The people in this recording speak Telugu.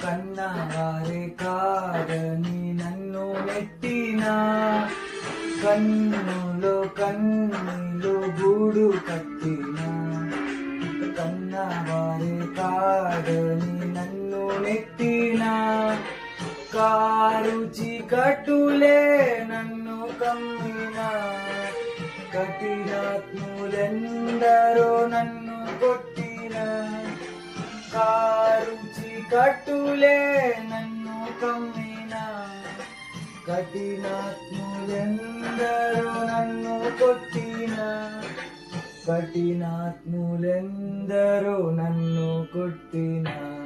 కన్నవారే కాదని నన్ను నెట్టినా, కన్నులో కన్నీలు గూడు కట్టినా. కన్నవారే కాదని నన్ను నెట్టినా, కారు చీకటులే నన్ను కమ్మినా. కఠినాత్ములెందరో నన్ను కొట్టినా, కారు చీకటులే నన్ను కమ్మినా. కఠినాత్ములెందరో నన్ను కొట్టినా, కఠినాత్ములెందరో నన్ను కొట్టినా.